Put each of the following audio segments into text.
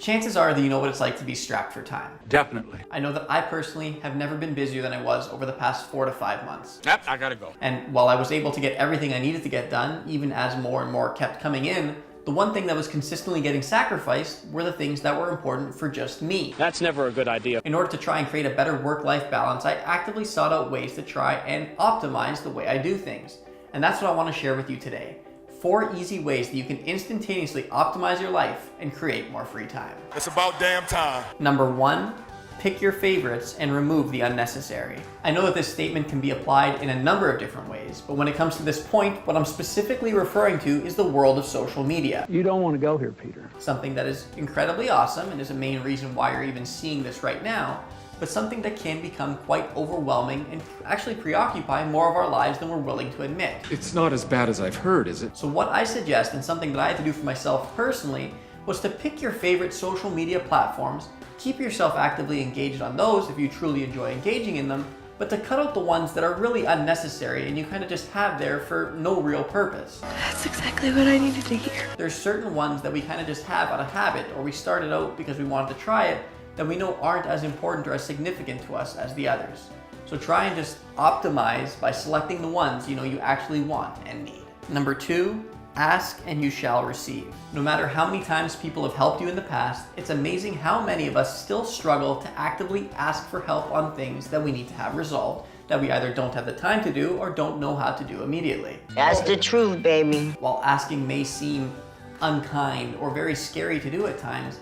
Chances are that you know what it's like to be strapped for time. Definitely. I know that I personally have never been busier than I was over the past 4 to 5 months. Yep, I gotta go. And while I was able to get everything I needed to get done, even as more and more kept coming in, the one thing that was consistently getting sacrificed were the things that were important for just me. That's never a good idea. In order to try and create a better work-life balance, I actively sought out ways to try and optimize the way I do things. And that's what I want to share with you today. 4 easy ways that you can instantaneously optimize your life and create more free time. It's about damn time. Number 1, pick your favorites and remove the unnecessary. I know that this statement can be applied in a number of different ways, but when it comes to this point, what I'm specifically referring to is the world of social media. You don't want to go here, Peter. Something that is incredibly awesome and is a main reason why you're even seeing this right now, but something that can become quite overwhelming and actually preoccupy more of our lives than we're willing to admit. It's not as bad as I've heard, is it? So what I suggest, and something that I had to do for myself personally, was to pick your favorite social media platforms, keep yourself actively engaged on those if you truly enjoy engaging in them, but to cut out the ones that are really unnecessary and you kind of just have there for no real purpose. That's exactly what I needed to hear. There's certain ones that we kind of just have out of habit, or we started out because we wanted to try it, that we know aren't as important or as significant to us as the others. So try and just optimize by selecting the ones you know you actually want and need. Number 2, ask and you shall receive. No matter how many times people have helped you in the past, it's amazing how many of us still struggle to actively ask for help on things that we need to have resolved, that we either don't have the time to do or don't know how to do immediately. That's the truth, baby. While asking may seem unkind or very scary to do at times,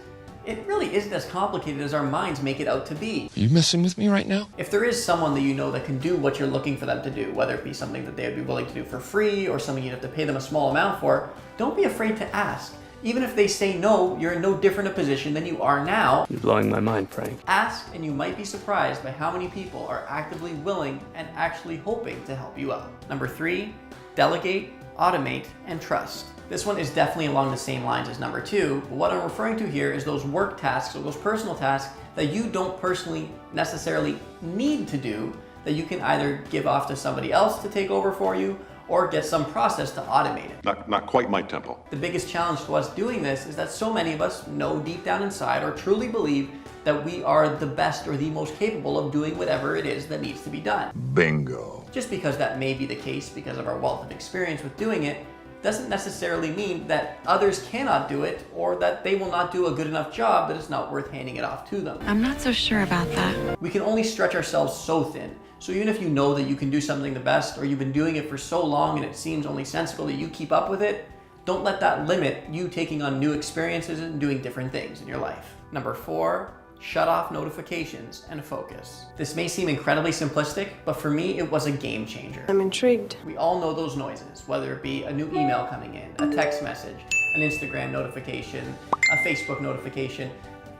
it really isn't as complicated as our minds make it out to be. Are you messing with me right now? If there is someone that you know that can do what you're looking for them to do, whether it be something that they would be willing to do for free or something you'd have to pay them a small amount for, don't be afraid to ask. Even if they say no, you're in no different a position than you are now. You're blowing my mind, Frank. Ask and you might be surprised by how many people are actively willing and actually hoping to help you out. Number 3, delegate, automate, and trust. This one is definitely along the same lines as number 2, but what I'm referring to here is those work tasks or those personal tasks that you don't personally necessarily need to do, that you can either give off to somebody else to take over for you or get some process to automate it. Not quite my tempo. The biggest challenge to us doing this is that so many of us know deep down inside or truly believe that we are the best or the most capable of doing whatever it is that needs to be done. Bingo. Just because that may be the case because of our wealth of experience with doing it, doesn't necessarily mean that others cannot do it or that they will not do a good enough job that it's not worth handing it off to them. I'm not so sure about that. We can only stretch ourselves so thin. So even if you know that you can do something the best or you've been doing it for so long and it seems only sensible that you keep up with it, don't let that limit you taking on new experiences and doing different things in your life. Number 4, shut off notifications and focus. This may seem incredibly simplistic, but for me, it was a game changer. I'm intrigued. We all know those noises, whether it be a new email coming in, a text message, an Instagram notification, a Facebook notification,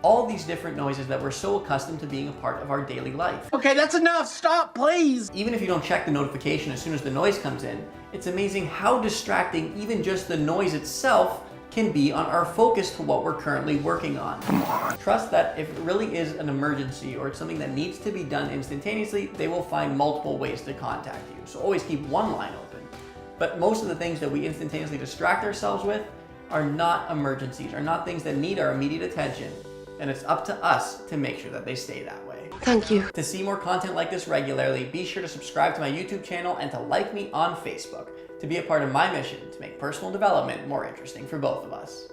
all these different noises that we're so accustomed to being a part of our daily life. Okay, that's enough. Stop, please. Even if you don't check the notification as soon as the noise comes in, it's amazing how distracting even just the noise itself can be on our focus to what we're currently working on. Trust that if it really is an emergency or it's something that needs to be done instantaneously, they will find multiple ways to contact you. So always keep one line open. But most of the things that we instantaneously distract ourselves with are not emergencies, are not things that need our immediate attention. And it's up to us to make sure that they stay that way. Thank you. To see more content like this regularly, be sure to subscribe to my YouTube channel and to like me on Facebook to be a part of my mission to make personal development more interesting for both of us.